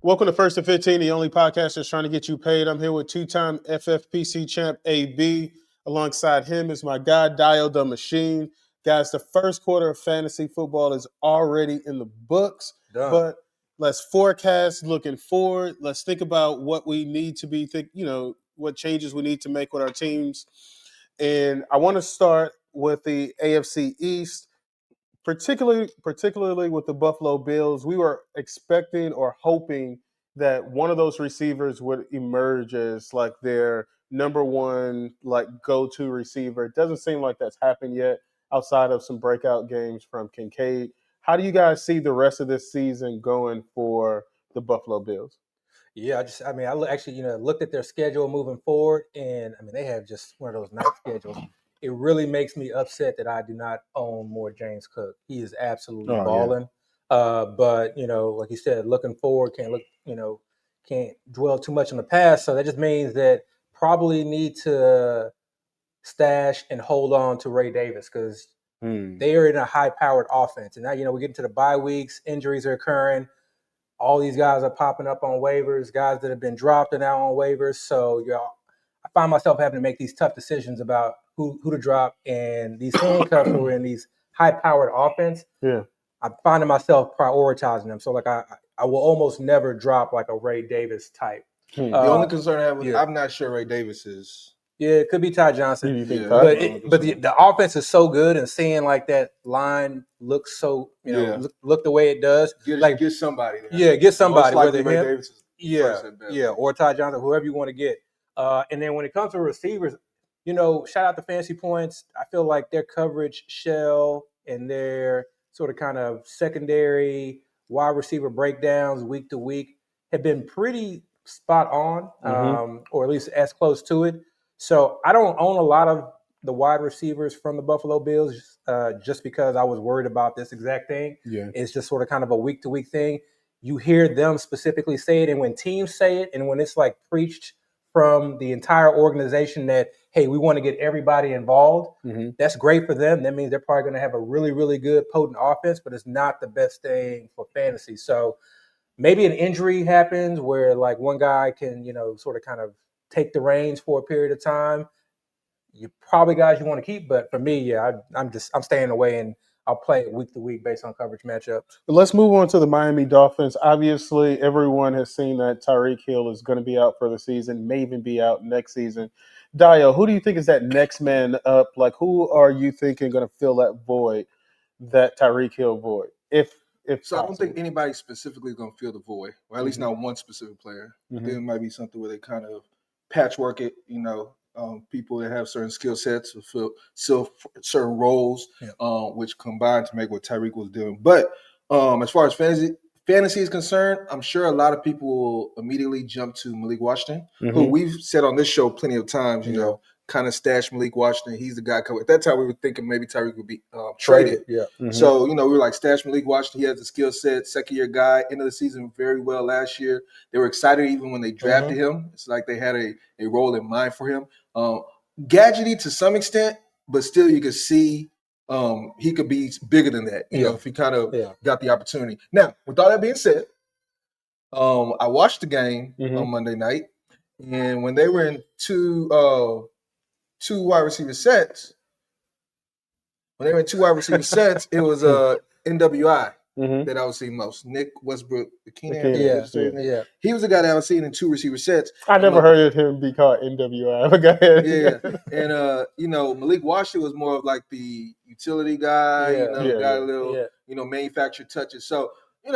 Welcome to First and 15, the only podcast that's trying to get you paid. I'm here with two-time FFPC champ AB. Alongside him is my guy, Dio the Machine. Guys, the first quarter of fantasy football is already in the books. Done. But let's forecast looking forward. Let's think about what we need to be, what changes we need to make with our teams. And I want to start with the AFC East. Particularly with the Buffalo Bills, we were expecting or hoping that one of those receivers would emerge as like their number one go-to receiver. It doesn't seem like that's happened yet outside of some breakout games from Kincaid. How do you guys see the rest of this season going for the Buffalo Bills? Yeah, I looked at their schedule moving forward, and they have just one of those nice schedules. It really makes me upset that I do not own more James Cook. He is absolutely balling. Yeah. But like you said, looking forward, can't dwell too much on the past. So that just means that probably need to stash and hold on to Ray Davis because they are in a high-powered offense. And now we get into the bye weeks, injuries are occurring. All these guys are popping up on waivers. Guys that have been dropped are now on waivers. So I find myself having to make these tough decisions about who to drop, and these handcuffs who are in these high-powered offense. Yeah, I'm finding myself prioritizing them. So I will almost never drop like a Ray Davis type. The only concern I have with I'm not sure Ray Davis is. Yeah, it could be Ty Johnson. You think but the offense is so good, and seeing like that line looks so look the way it does. Get somebody there. Yeah, get somebody. Whether Ray Davis is or Ty Johnson, whoever you want to get. And then when it comes to receivers, shout out to Fantasy Points. I feel like their coverage shell and their sort of kind of secondary wide receiver breakdowns week to week have been pretty spot on, or at least as close to it. So I don't own a lot of the wide receivers from the Buffalo Bills just because I was worried about this exact thing. Yeah. It's just sort of kind of a week-to-week thing. You hear them specifically say it, and when teams say it, and when it's like preached from the entire organization that, hey, we want to get everybody involved, that's great for them. That means they're probably going to have a really, really good, potent offense, but it's not the best thing for fantasy. So maybe an injury happens where like one guy can, sort of kind of take the reins for a period of time. You're probably guys you want to keep, but for me, I'm staying away, and I'll play it week to week based on coverage matchups. But let's move on to the Miami Dolphins. Obviously, everyone has seen that Tyreek Hill is going to be out for the season, may even be out next season. Dio, who do you think is that next man up? Like, who are you thinking going to fill that void, that Tyreek Hill void? If I don't think anybody specifically is going to fill the void, or at least not one specific player. I think it might be something where they kind of patchwork it, people that have certain skill sets will fill certain roles, which combine to make what Tyreek was doing. But as far as fantasy is concerned, I'm sure a lot of people will immediately jump to Malik Washington, who we've said on this show plenty of times, kind of stash Malik Washington. He's the guy. At that time, we were thinking maybe Tyreek would be traded. Yeah. So, we were like, stash Malik Washington. He has the skill set, second-year guy, end of the season very well last year. They were excited even when they drafted him. It's like they had a role in mind for him. Gadgety to some extent, but still you could see he could be bigger than that, if he kind of got the opportunity. Now, with all that being said, I watched the game on Monday night, and when they were in two wide receiver sets, it was NWI that I was seeing most. Nick Westbrook, the Keenan. He was the guy that I was seeing in two receiver sets. I never heard him be called NWI. But go ahead. Yeah. And Malik Washington was more of like the utility guy, got a little, manufactured touches. So, here's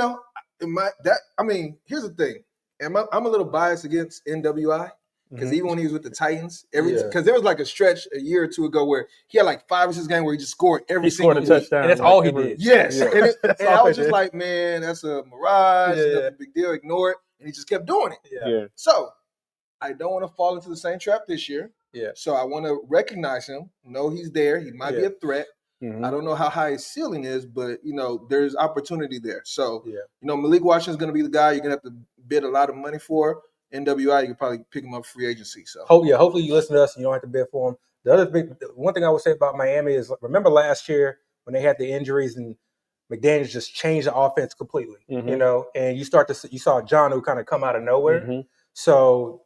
the thing. I'm a little biased against NWI. Because even when he was with the Titans, because there was like a stretch a year or two ago where he had like 5 or 6 games where he just scored every single week. Touchdown. And that's all he did. Yes. And I was just like, man, that's a mirage. Nothing big deal. Ignore it. And he just kept doing it. So I don't want to fall into the same trap this year. So I want to recognize him, know he's there. He might be a threat. I don't know how high his ceiling is, but, there's opportunity there. So, Malik Washington's going to be the guy you're going to have to bid a lot of money for. NWI, you could probably pick him up free agency. So hopefully you listen to us and you don't have to bid for him. The one thing I would say about Miami is, remember last year when they had the injuries and McDaniels just changed the offense completely. Mhm. You know, and you saw John who kind of come out of nowhere. Mhm. So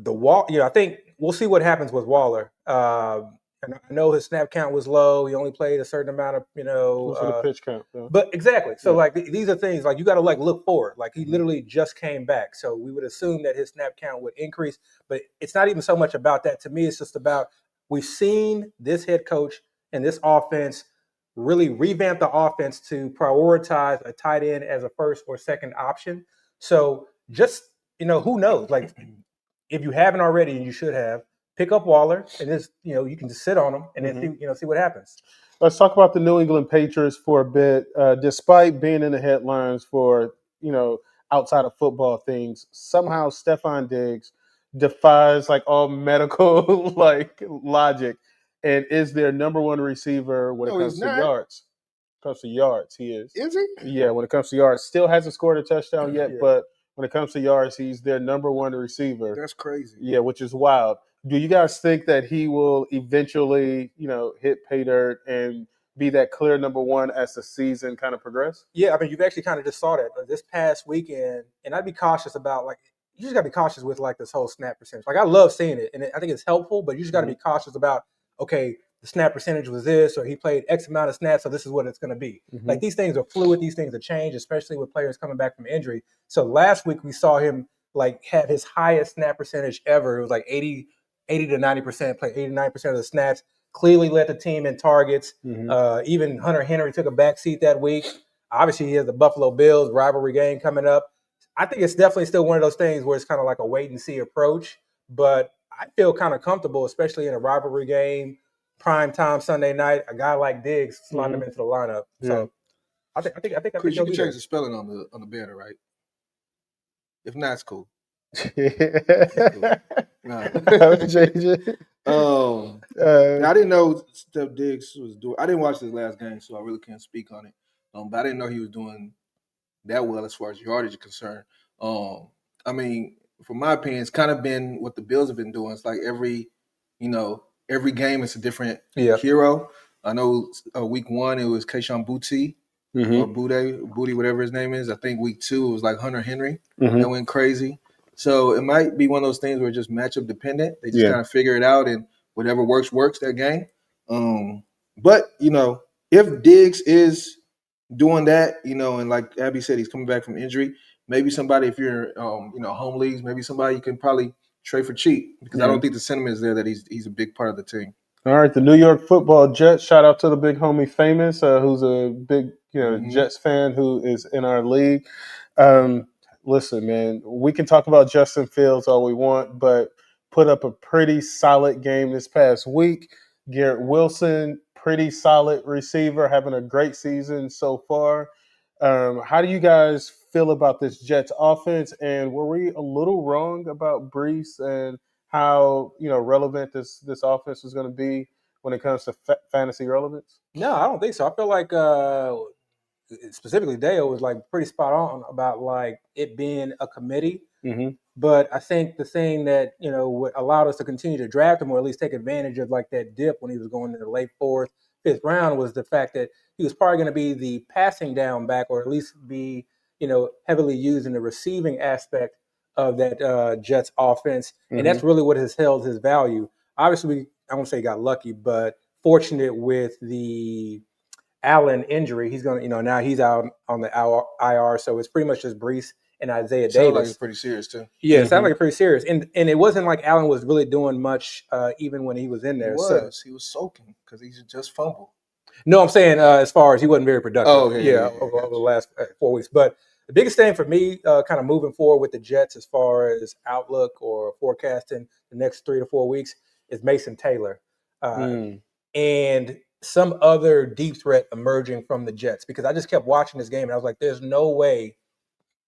I think we'll see what happens with Waller. And I know his snap count was low. He only played a certain amount of, What's the pitch count? Yeah. but exactly. So Yeah. like these are things like you got to like look forward. Like he Mhm. literally just came back, so we would assume that his snap count would increase. But it's not even so much about that. To me, it's just about we've seen this head coach and this offense really revamp the offense to prioritize a tight end as a first or second option. So just who knows? Like if you haven't already, and you should have, pick up Waller and just you can just sit on him and then see what happens. Let's talk about the New England Patriots for a bit. Despite being in the headlines for outside of football things, somehow Stephon Diggs defies like all medical like logic and is their number one receiver when it No, he's comes to not. yards. Comes to yards, he is. Is he? Yeah, when it comes to yards, still hasn't scored a touchdown yet, Yeah. but when it comes to yards, he's their number one receiver. That's crazy. Yeah, which is wild. Do you guys think that he will eventually, hit pay dirt and be that clear number one as the season kind of progress? Yeah, I mean, you've actually kind of just saw that this past weekend, and I'd be cautious about you just gotta be cautious with like this whole snap percentage. Like I love seeing it, and I think it's helpful, but you just gotta be cautious about okay, the snap percentage was this, or he played X amount of snaps, so this is what it's gonna be. Like these things are fluid, these things are change, especially with players coming back from injury. So last week we saw him like have his highest snap percentage ever. It was like 80 to 90%, played 89% of the snaps. Clearly led the team in targets. Even Hunter Henry took a backseat that week. Obviously, he has the Buffalo Bills rivalry game coming up. I think it's definitely still one of those things where it's kind of like a wait and see approach. But I feel kind of comfortable, especially in a rivalry game, prime time Sunday night. A guy like Diggs slotting him into the lineup. So I think Chris, you he'll can be change there. the spelling on the banner, right? If not, it's cool. Nah. I would change it. I didn't know Steph Diggs was doing. I didn't watch his last game, so I really can't speak on it. But I didn't know he was doing that well as far as yardage is concerned. I mean, from my opinion, it's kind of been what the Bills have been doing. It's like every game is a different hero. I know week 1 it was Keyshawn Booty or Booty, whatever his name is. I think week 2 it was like Hunter Henry that went crazy. So it might be one of those things where it's just matchup dependent. They just kind of figure it out, and whatever works that game. But if Diggs is doing that, and like Abby said, he's coming back from injury. Maybe somebody, if you're, home leagues, maybe somebody you can probably trade for cheap because I don't think the sentiment is there that he's a big part of the team. All right, the New York Football Jets. Shout out to the big homie Famous, who's a big Jets fan who is in our league. Listen, man, we can talk about Justin Fields all we want, but put up a pretty solid game this past week. Garrett Wilson, pretty solid receiver, having a great season so far. How do you guys feel about this Jets offense? And were we a little wrong about Brees and how relevant this offense is going to be when it comes to fantasy relevance? No, I don't think so. I feel like specifically Dale was like pretty spot on about like it being a committee. But I think the thing that what allowed us to continue to draft him, or at least take advantage of like that dip when he was going in the late 4th, 5th round, was the fact that he was probably going to be the passing down back, or at least be heavily used in the receiving aspect of that Jets offense, and that's really what has held his value. Obviously, I won't say he got lucky, but fortunate with the Allen injury. He's going to, now he's out on the IR, so it's pretty much just Brees and Isaiah Sounds Davis. like it's pretty serious too. Yeah, it sounded like pretty serious, and it wasn't like Allen was really doing much even when he was in there. He was soaking because he just fumbled. No, I'm saying as far as he wasn't very productive. Oh, okay, over the last 4 weeks. But the biggest thing for me, kind of moving forward with the Jets as far as outlook or forecasting the next 3 to 4 weeks, is Mason Taylor. And some other deep threat emerging from the Jets, because I just kept watching this game and I was like, there's no way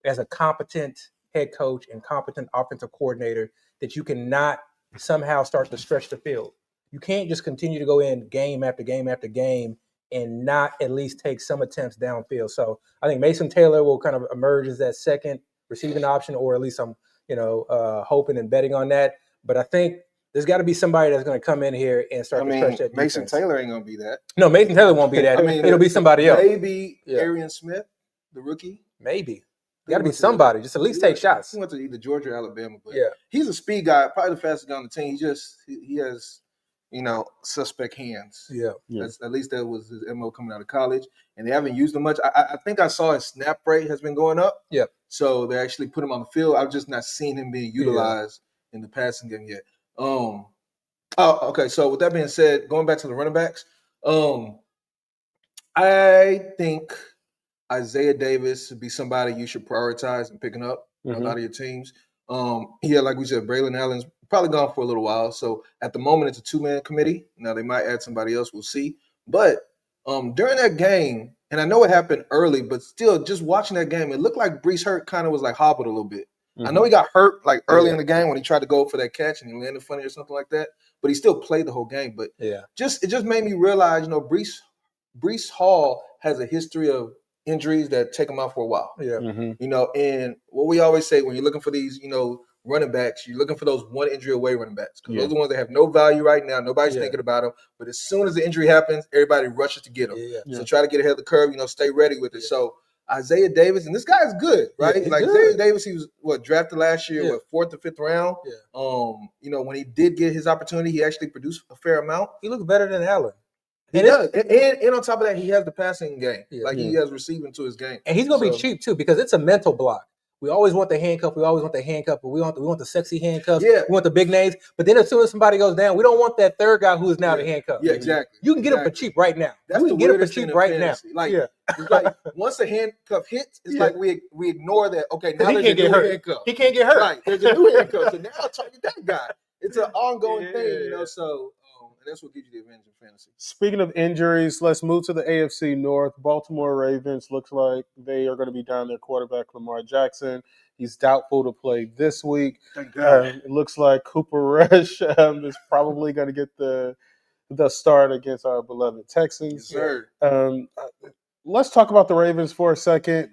as a competent head coach and competent offensive coordinator that you cannot somehow start to stretch the field. You can't just continue to go in game after game after game and not at least take some attempts downfield. So I think Mason Taylor will kind of emerge as that second receiving option, or at least I'm hoping and betting on that. But I think There's got to be somebody that's going to come in here and start to stretch that defense. Mason Taylor ain't going to be that. No, Mason Taylor won't be that. It'll be somebody else. Maybe Arian Smith, the rookie. Maybe. Got to be somebody. Just at least take shots. He went to either Georgia or Alabama. But he's a speed guy, probably the fastest guy on the team. He has, suspect hands. Yeah. At least that was his MO coming out of college. And they haven't used him much. I think I saw his snap rate has been going up. Yeah. So they actually put him on the field. I've just not seen him being utilized in the passing game yet. Okay. So with that being said, going back to the running backs, I think Isaiah Davis would be somebody you should prioritize and picking up a lot of your teams. Like we said, Braylon Allen's probably gone for a little while. So at the moment, it's a 2-man committee. Now they might add somebody else. We'll see. But during that game, and I know it happened early, but still, just watching that game, it looked like Breece Hurt kind of was like hobbled a little bit. I know he got hurt like early in the game when he tried to go for that catch and he landed funny or something like that, but he still played the whole game. But it just made me realize, Breece Hall has a history of injuries that take him out for a while. Yeah. And what we always say when you're looking for these, running backs, you're looking for those one injury away running backs. Because those are the ones that have no value right now. Nobody's thinking about them. But as soon as the injury happens, everybody rushes to get them. So try to get ahead of the curve, stay ready with it. So Isaiah Davis, and this guy is good, right? Isaiah Davis, he was drafted last year, 4th or 5th round. When he did get his opportunity, he actually produced a fair amount. He looks better than Allen. He does. And on top of that, he has the passing game. He has receiving to his game. And he's going to be cheap, too, because it's a mental block. We always want the handcuff. But we want the sexy handcuffs. Yeah. We want the big names. But then as soon as somebody goes down, we don't want that third guy who is now the handcuff. Yeah, exactly. You can get him for cheap right now. That's you can get him for cheap right now. It's like once the handcuff hits, it's like we ignore that. Okay, now there's a new handcuff. He can't get hurt. Right, there's a new handcuff. So now target that guy. It's an ongoing thing, So and that's what gives you the advantage in fantasy. Speaking of injuries, let's move to the AFC North. Baltimore Ravens looks like they are going to be down their quarterback, Lamar Jackson. He's doubtful to play this week. Thank God. It looks like Cooper Rush is probably going to get the start against our beloved Texans. Yes, sir. Let's talk about the Ravens for a second.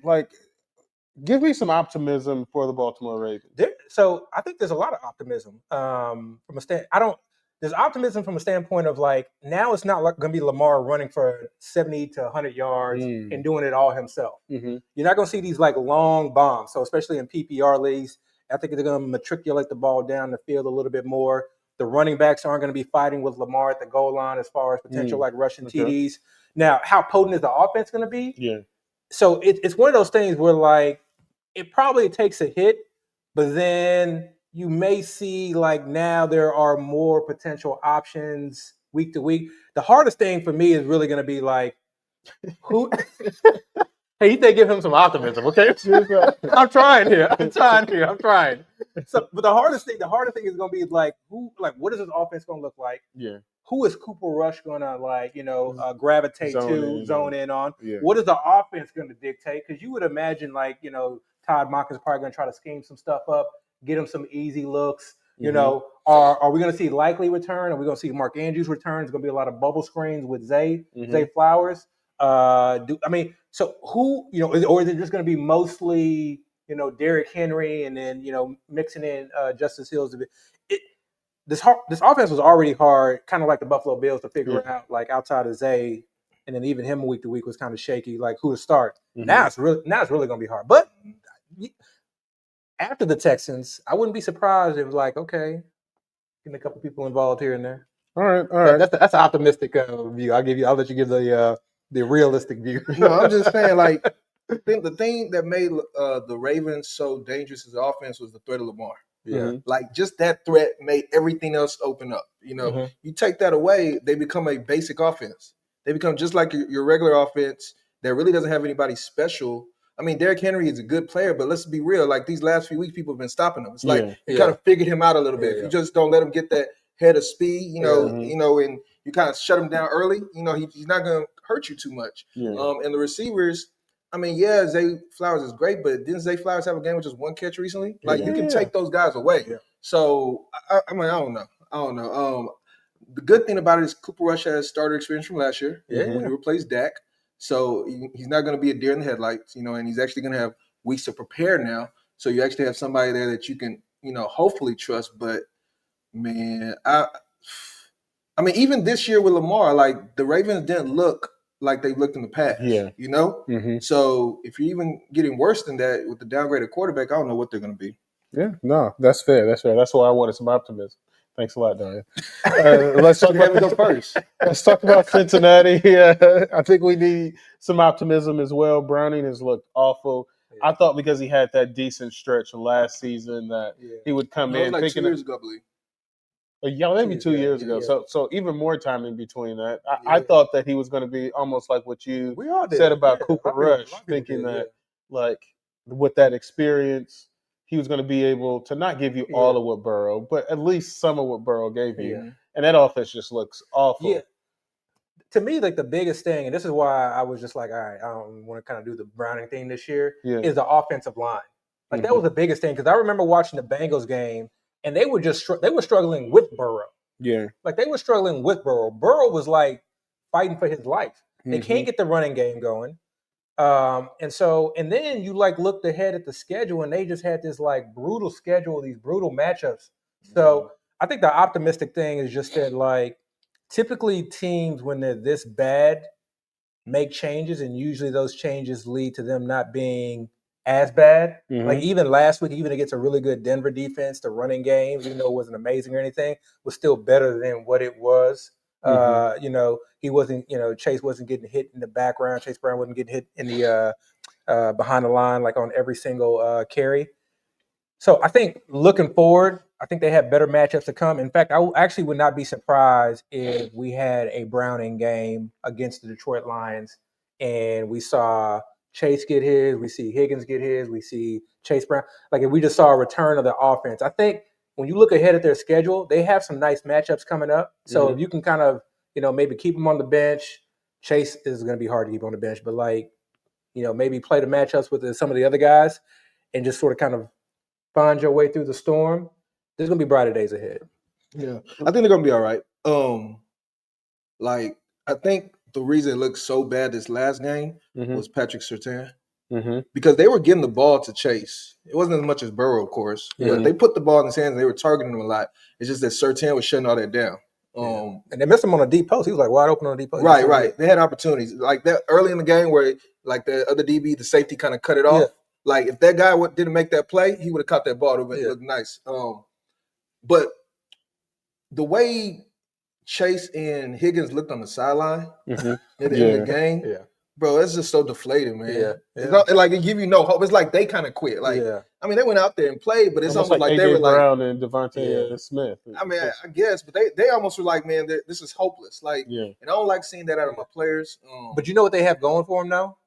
Give me some optimism for the Baltimore Ravens. So I think there's a lot of optimism There's optimism from a standpoint of now it's not going to be Lamar running for 70 to 100 yards and doing it all himself. Mm-hmm. You're not going to see these long bombs. So especially in PPR leagues, I think they're going to matriculate the ball down the field a little bit more. The running backs aren't going to be fighting with Lamar at the goal line as far as potential rushing TDs. Now, how potent is the offense going to be? Yeah. So it's one of those things where it probably takes a hit, but then you may see now there are more potential options week to week. The hardest thing for me is really going to be who. Hey, you think give him some optimism, okay? I'm trying here. I'm trying. So, but the hardest thing is going to be what is this offense going to look like? Yeah. Who is Cooper Rush going to gravitate zone in on? Yeah. What is the offense going to dictate? Because you would imagine Todd Monken's probably going to try to scheme some stuff up, get him some easy looks. Are we going to see Likely return? Are we going to see Mark Andrews return? It's going to be a lot of bubble screens with Zay Flowers. So who, or is it just going to be mostly, Derrick Henry and then, mixing in Justice Hills? This offense was already hard, kind of like the Buffalo Bills, to figure out, outside of Zay, and then even him week to week was kind of shaky, who to start. Mm-hmm. Now it's really going to be hard. But after the Texans, I wouldn't be surprised if okay, getting a couple people involved here and there. All right. That's an optimistic view. I'll let you give the realistic view. No, I'm just saying the thing that made the Ravens so dangerous as an offense was the threat of Lamar. Yeah. Just that threat made everything else open up. You take that away, they become a basic offense. They become just like your regular offense that really doesn't have anybody special. I mean, Derrick Henry is a good player, but let's be real. These last few weeks, people have been stopping him. It's you kind of figured him out a little bit. If you just don't let him get that head of speed, and you kind of shut him down early, he's not going to hurt you too much. Yeah. And the receivers, Zay Flowers is great, but didn't Zay Flowers have a game with just one catch recently? You can take those guys away. Yeah. So, I don't know. The good thing about it is Cooper Rush has starter experience from last year when he replaced Dak. So he's not going to be a deer in the headlights, and he's actually going to have weeks to prepare now. So you actually have somebody there that you can, hopefully trust. But Man, I mean, even this year with Lamar, like the Ravens didn't look like they looked in the past. Yeah. You know? Mm-hmm. So if you're even getting worse than that with the downgraded quarterback, I don't know what they're gonna be. Yeah, no, that's fair. That's fair. That's why I wanted some optimism. Thanks a lot, Darian. Let's talk Have me go about first. let's talk about Cincinnati. Yeah, I think we need some optimism as well. Browning has looked awful. Yeah. I thought because he had that decent stretch last season that he would come No, it was in like thinking 2 years ago, I believe. Yeah, maybe 2 years yeah, ago. yeah. So even more time in between that. I Yeah. thought that he was going to be almost like what you We all did. said about Yeah, Cooper a lot of Rush, people thinking did, that like with that experience, he was going to be able to not give you all of what Burrow, but at least some of what Burrow gave you. Yeah. And that offense just looks awful. Yeah. To me, like the biggest thing, and this is why I was just like, all right, I don't want to kind of do the Browning thing this year, is the offensive line. Like that was the biggest thing because I remember watching the Bengals game, and they were just they were struggling with Burrow. Yeah. Like they were struggling with Burrow. Burrow was like fighting for his life. They can't get the running game going. And then you like looked ahead at the schedule, and they just had this like brutal schedule, these brutal matchups. So I think the optimistic thing is just that like typically teams when they're this bad make changes, and usually those changes lead to them not being as bad. Like even last week, even against a really good Denver defense, the running game, even though it wasn't amazing or anything, was still better than what it was. He wasn't, Chase wasn't getting hit in the background. Chase Brown wasn't getting hit in the behind the line, like on every single carry. So I think looking forward, I think they have better matchups to come. In fact, I actually would not be surprised if we had a Browning game against the Detroit Lions and we saw Chase get his, we see Higgins get his, we see Chase Brown. Like if we just saw a return of the offense, I think when you look ahead at their schedule, they have some nice matchups coming up. So if you can kind of, maybe keep them on the bench, Chase is going to be hard to keep on the bench, but maybe play the matchups with some of the other guys and just sort of kind of find your way through the storm. There's gonna be brighter days ahead. Yeah, I think they're gonna be all right. Like I think the reason it looked so bad this last game was Patrick Surtain because they were getting the ball to Chase. It wasn't as much as Burrow, of course, but they put the ball in his hands and they were targeting him a lot. It's just that Surtain was shutting all that down. And they missed him on a deep post. He was like wide open on a deep post. Right. They had opportunities like that early in the game where like the other DB, the safety kind of cut it off. Yeah. Like if that guy didn't make that play, he would have caught that ball. It would have looked nice. But the way Chase and Higgins looked on the sideline in the game, bro, it's just so deflating, man. Yeah. It's not, like it give you no hope. It's like they kind of quit. Like I mean, they went out there and played, but it's almost like they were Brown like and Devontae Smith. I mean, I guess, but they almost were like, man, this is hopeless. Like, and I don't like seeing that out of my players. But you know what they have going for them now?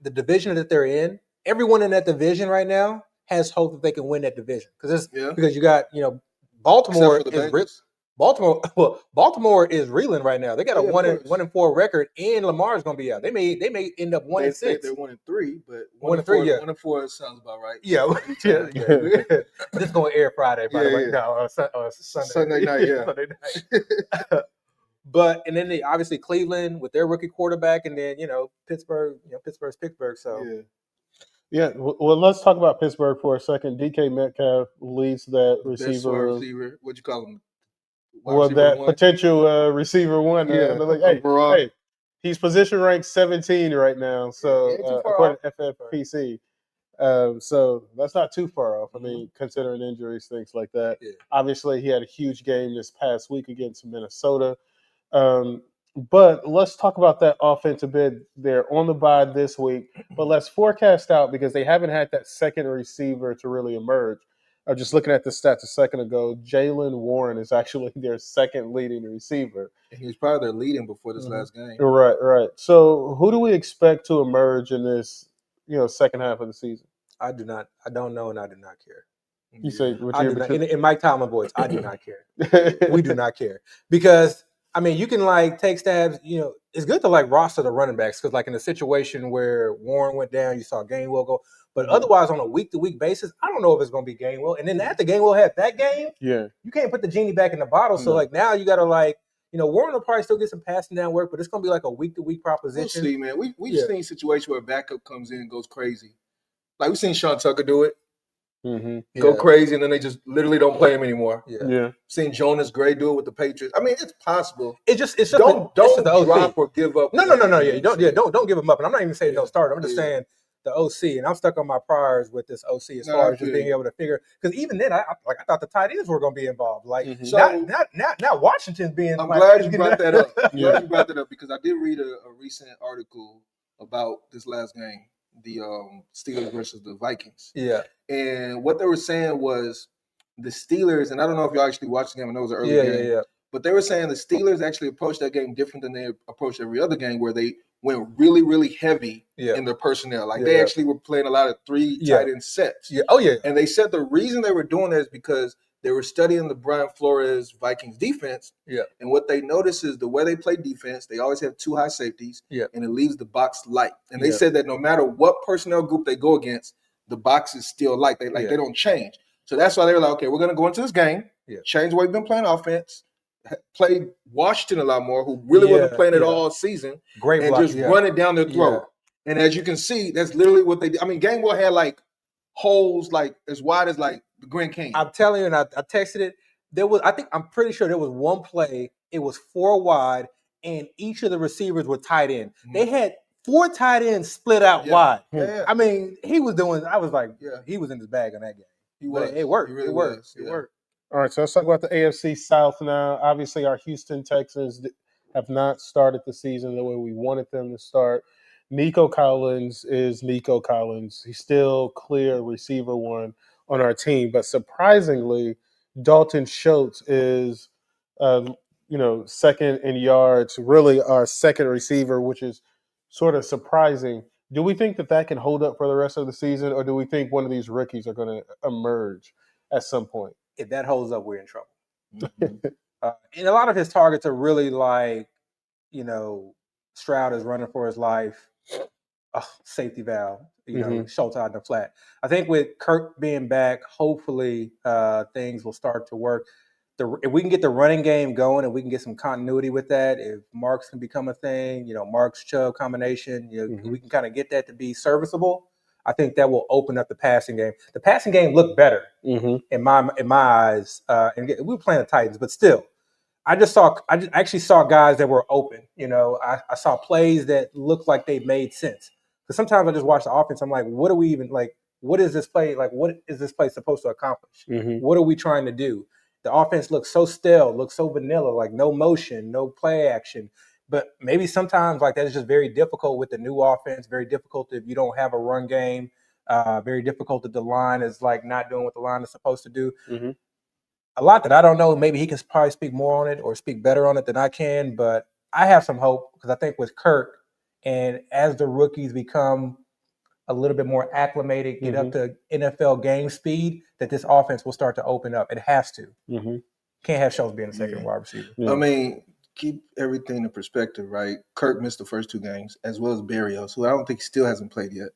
The division that they're in. Everyone in that division right now has hope that they can win that division because you got Baltimore is Baltimore is reeling right now. They got a 1-4 record, and Lamar's going to be out. They may end up 1-6. They're 1-3, but 1-3. 1-4 sounds about right. Yeah. This is going to air Friday, by the way. No, Sunday night. Yeah. Sunday night. And then they obviously Cleveland with their rookie quarterback, and then Pittsburgh. Pittsburgh's Pittsburgh. So. Yeah, well, let's talk about Pittsburgh for a second. DK Metcalf leads that receiver. What'd you call him? That potential receiver one. Hey, he's position ranked 17 right now. So according to FFPC, so that's not too far off. I mean, considering injuries, things like that. Yeah. Obviously, he had a huge game this past week against Minnesota. But let's talk about that offense a bit. They're on the bye this week, but let's forecast out because they haven't had that second receiver to really emerge. I was just looking at the stats a second ago. Jaylen Warren is actually their second leading receiver. And he was probably their leading before this last game. Right. So who do we expect to emerge in this, second half of the season? I don't know, and I do not care. You say in Mike Tomlin voice, I do not care. We do not care because I mean you can like take stabs. It's good to like roster the running backs because like in a situation where Warren went down, you saw Gainwell go. But otherwise, on a week-to-week basis, I don't know if it's going to be Gainwell. And then after Gainwell had that game, you can't put the genie back in the bottle. So like now you got to like. Warren will probably still get some passing down work, but it's going to be like a week-to-week proposition. We'll see, man. We've seen situations where a backup comes in and goes crazy. Like we've seen Sean Tucker do it. go crazy, and then they just literally don't play him anymore. Yeah. Seen Jonas Gray do it with the Patriots. I mean, it's possible. It's just Don't the OC. drop or give up. No. Yeah, don't give him up. And I'm not even saying no starter. I'm just saying the OC, and I'm stuck on my priors with this OC as far as just being able to figure. Because even then, I thought the tight ends were going to be involved. Like not Washington's being. I'm glad you brought that up. Glad you brought that up because I did read a recent article about this last game, the Steelers versus the Vikings. Yeah. And what they were saying was the Steelers, and I don't know if y'all actually watched the game. I know it was an early game. Yeah. But they were saying the Steelers actually approached that game different than they approached every other game, where they went really, really heavy in their personnel. Like they actually were playing a lot of 3 tight end sets. Yeah. Oh yeah. And they said the reason they were doing that is because they were studying the Brian Flores Vikings defense. Yeah. And what they noticed is the way they play defense, they always have 2 high safeties. Yeah. And it leaves the box light. And they said that no matter what personnel group they go against, the box is still light. They they don't change. So that's why they were like, okay, we're going to go into this game, change the way we've been playing offense, play Washington a lot more, who really wasn't playing it all season, and just run it down their throat. And as you can see, that's literally what they did. I mean, Game Boy had like holes like as wide as like the Grand Canyon. I'm telling you, and I texted it. I'm pretty sure there was one play. It was 4 wide, and each of the receivers were tight end. They had 4 tight ends split out wide. I mean, he was doing. I was like, he was in his bag on that game. He was. It worked. Really it worked. Was. It worked. All right, so let's talk about the AFC South now. Obviously, our Houston Texans have not started the season the way we wanted them to start. Nico Collins is Nico Collins. He's still clear receiver 1 on our team, but surprisingly, Dalton Schultz is, second in yards. Really, our second receiver, which is sort of surprising. Do we think that can hold up for the rest of the season, or do we think one of these rookies are going to emerge at some point? If that holds up, we're in trouble. And a lot of his targets are really like, Stroud is running for his life. Safety valve, Schultz out in the flat. I think with Kirk being back, hopefully things will start to work. If we can get the running game going and we can get some continuity with that, if Marks can become a thing, Marks Chubb combination, we can kind of get that to be serviceable. I think that will open up the passing game. The passing game looked better in my eyes. And we were playing the Titans, but still, I actually saw guys that were open. I saw plays that looked like they made sense. Because sometimes I just watch the offense. I'm like, what are we even like? What is this play like? What is this play supposed to accomplish? What are we trying to do? The offense looks so stale, looks so vanilla, like no motion, no play action. But maybe sometimes like that is just very difficult with the new offense. Very difficult if you don't have a run game. Very difficult if the line is like not doing what the line is supposed to do. A lot that I don't know. Maybe he can probably speak more on it or speak better on it than I can. But I have some hope because I think with Kirk and as the rookies become a little bit more acclimated, get up to NFL game speed, that this offense will start to open up. It has to. Can't have Schultz being the second wide receiver. I mean, keep everything in perspective, right? Kirk missed the first 2 games, as well as Berrios, who I don't think still hasn't played yet.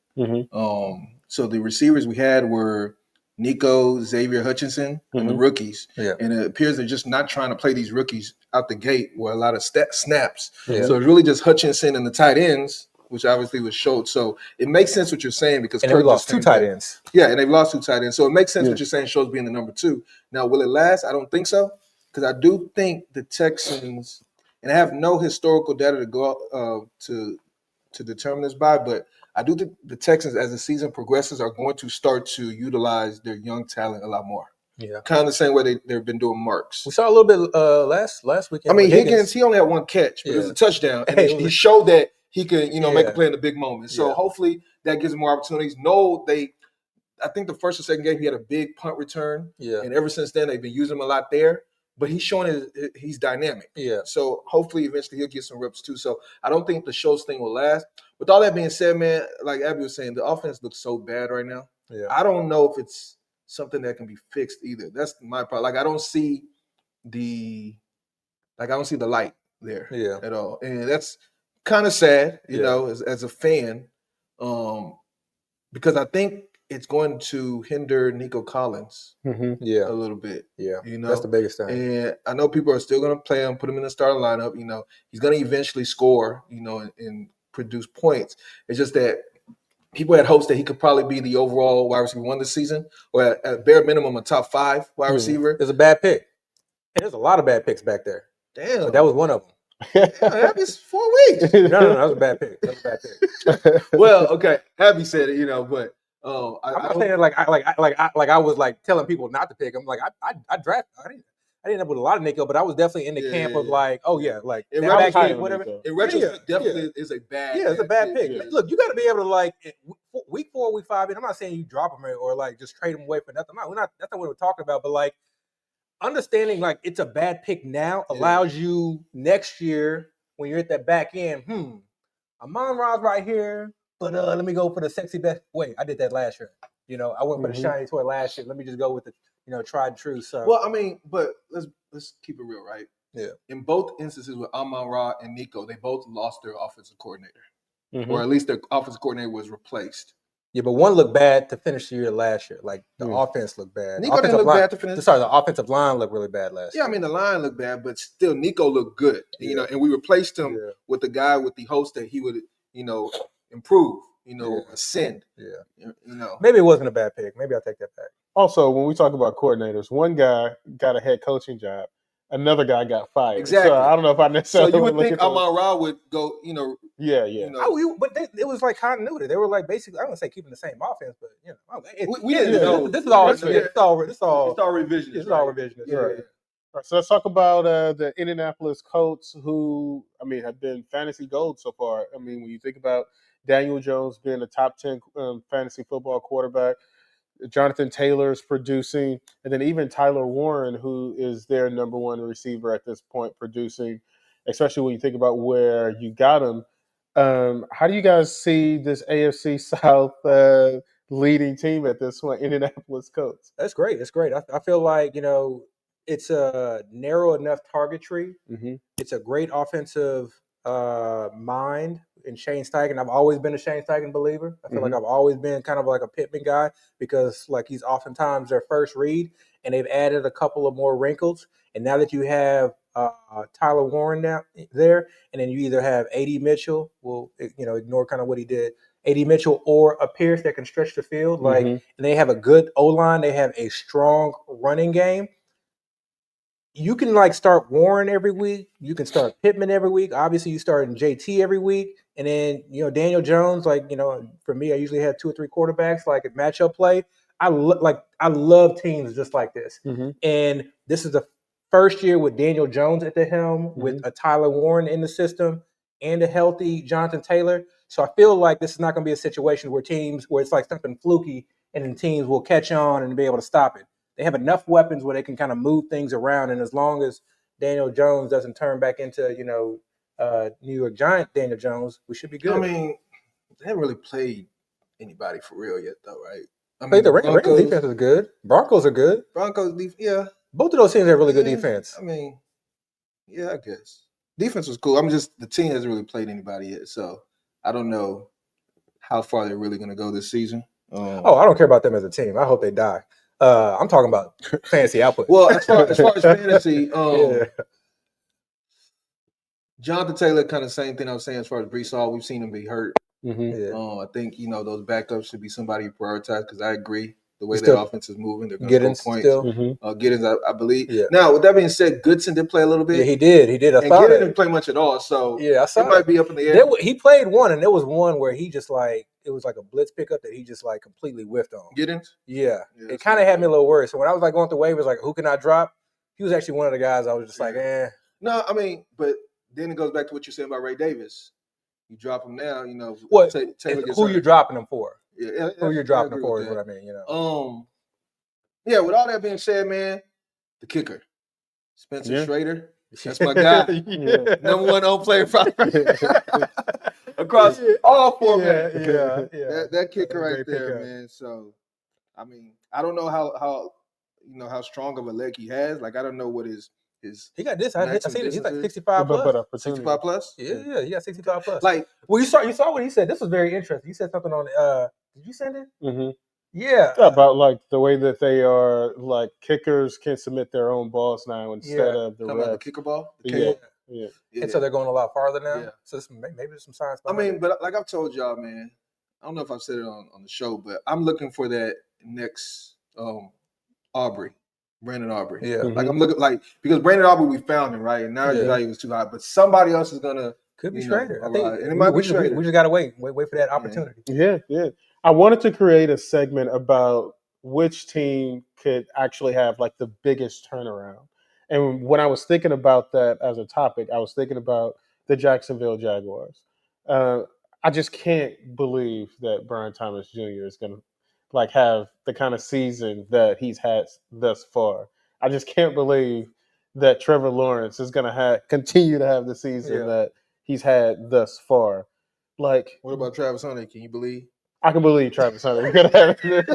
So the receivers we had were Nico, Xavier Hutchinson, and the rookies. And it appears they're just not trying to play these rookies out the gate with a lot of snaps. So it's really just Hutchinson and the tight ends, which obviously was Schultz. So it makes sense what you're saying because Kirk lost 2 tight ends. Yeah, and they've lost 2 tight ends. So it makes sense what you're saying, Schultz being the number 2. Now, will it last? I don't think so. Because I do think the Texans, and I have no historical data to go to determine this by, but I do think the Texans, as the season progresses, are going to start to utilize their young talent a lot more. Kind of the same way they've been doing Marks. We saw a little bit last weekend. I mean, Higgins, he only had 1 catch, but it was a touchdown. And he showed that he could, make a play in the big moment. So hopefully that gives him more opportunities. I think the first or second game he had a big punt return. And ever since then, they've been using him a lot there. But he's showing he's dynamic. So hopefully eventually he'll get some reps too. So I don't think the Schultz thing will last. With all that being said, man, like Abby was saying, the offense looks so bad right now. I don't know if it's something that can be fixed either. That's my part. Like I don't see the light there at all. And that's kind of sad, you know, as a fan. Because I think it's going to hinder Nico Collins a little bit. That's the biggest thing. And I know people are still going to play him, put him in the starting lineup. He's going to eventually score, and produce points. It's just that people had hopes that he could probably be the overall wide receiver 1 this season, or at bare minimum a top 5 wide receiver. It's a bad pick. And there's a lot of bad picks back there. Damn, but that was one of them. Happy 4 weeks. No, that was a bad pick. That was a bad pick. Well, okay, Happy said it, but I'm not saying I was like telling people not to pick him. Like I drafted. I didn't end up with a lot of Nico, but I was definitely in the camp of like, like in that back whatever. In retrospect, definitely is a bad. Yeah, it's a bad pick. Yeah. Look, you got to be able to like week 4, week 5. And I'm not saying you drop him or like just trade him away for nothing. We're not. That's not what we're talking about. But like understanding like it's a bad pick now allows you next year when you're at that back end. Amon-Ra's right here, but let me go for the sexy best. Wait, I did that last year. I went for the shiny toy last year. Let me just go with the tried and true. So well, I mean, but let's keep it real, right? Yeah. In both instances with Amon-Ra and Nico, they both lost their offensive coordinator, or at least their offensive coordinator was replaced. Yeah, but one looked bad to finish the year last year. Like the offense looked bad. Nico didn't look bad to finish. Sorry, the offensive line looked really bad last year. Yeah, I mean the line looked bad, but still Nico looked good. And we replaced him with the guy with the hopes that he would, improve, ascend. Yeah. Maybe it wasn't a bad pick. Maybe I'll take that back. Also, when we talk about coordinators, one guy got a head coaching job, another guy got fired. Exactly. So I don't know if I necessarily. So you would think Amon-Ra would go, Yeah. But it was like continuity. They were like basically, I don't say keeping the same offense, but we didn't know. This is all. It's all revisionist. It's all revisionist. Yeah. Right. All right, so let's talk about the Indianapolis Colts, who have been fantasy gold so far. I mean, when you think about Daniel Jones being a top 10 fantasy football quarterback, Jonathan Taylor's producing, and then even Tyler Warren, who is their number 1 receiver at this point, producing, especially when you think about where you got him. How do you guys see this AFC South leading team at this point, Indianapolis Colts? That's great. That's great. I feel like, it's a narrow enough target tree. Mm-hmm. It's a great offensive mind in Shane Steichen. I've always been a Shane Steichen believer. I feel like I've always been kind of like a Pittman guy because like he's oftentimes their first read, and they've added a couple of more wrinkles. And now that you have Tyler Warren now there, and then you either have A.D. Mitchell, ignore kind of what he did, A.D. Mitchell or a Pierce that can stretch the field, and they have a good O-line. They have a strong running game. You can like start Warren every week. You can start Pittman every week. Obviously, you start in JT every week, and then Daniel Jones. For me, I usually have 2 or 3 quarterbacks. Like at matchup play, I love teams just like this. And this is the first year with Daniel Jones at the helm, with a Tyler Warren in the system, and a healthy Jonathan Taylor. So I feel like this is not going to be a situation where it's like something fluky, and then teams will catch on and be able to stop it. They have enough weapons where they can kind of move things around, and as long as Daniel Jones doesn't turn back into New York Giant Daniel Jones, we should be good. I mean, they haven't really played anybody for real yet, though, right? I mean, the Rangers defense is good. Broncos are good. Broncos, yeah. Both of those teams have really good defense. I mean, yeah, I guess defense was cool. The team hasn't really played anybody yet, so I don't know how far they're really going to go this season. I don't care about them as a team. I hope they die. I'm talking about fantasy output. Well, as far as fantasy, Jonathan Taylor, kind of same thing I was saying as far as Brees Hall. We've seen him be hurt. I think those backups should be somebody you prioritize because I agree the way their offense is moving, they're going to score points. Giddens, I believe. Yeah. Now, with that being said, Goodson did play a little bit. Yeah, he did. I thought Giddens didn't play much at all, so I saw it might be up in the air. He played one, and there was one where he just it was like a blitz pickup that he just completely whiffed on. Giddens? Yeah. It kind of had me a little worried. So when I was going through waivers, who can I drop? He was actually one of the guys I was just No, I mean, but then it goes back to what you're saying about Ray Davis. You drop him now, What? Taylor gets who hurt. You're dropping him for? Yeah, who you're dropping him for is what I mean. Yeah. With all that being said, man, the kicker, Spencer Schrader. That's my guy. Number 1 on-player prospect across all formats. Yeah. That kicker right there, man. So, I mean, I don't know how strong of a leg he has. Like, I don't know what his he got this. I see it. He's like 65 plus. 65 plus? Yeah, he got 65 plus. Like, well, you saw what he said. This was very interesting. He said something on did you send it? Mm-hmm. Yeah. About the way that they are kickers can submit their own balls now instead of the refs. The kicker ball? Yeah. And so they're going a lot farther now. Yeah. So maybe there's some science behind it. But like I've told y'all, man, I don't know if I've said it on the show, but I'm looking for that next Brandon Aubrey. Yeah. Like I'm looking because Brandon Aubrey, we found him, right? And now his value was too high. But somebody else is gonna could be Schrader. I think and it might be Schrader. We just gotta wait for that opportunity. Yeah. I wanted to create a segment about which team could actually have like the biggest turnaround. And when I was thinking about that as a topic, I was thinking about the Jacksonville Jaguars. Uh, I just can't believe that Brian Thomas Jr. is going to like have the kind of season that he's had thus far. I just can't believe that Trevor Lawrence is going to continue to have the season that he's had thus far. Like, what about Travis Hunter? Can you believe? I can believe Travis Hunter is going to have it.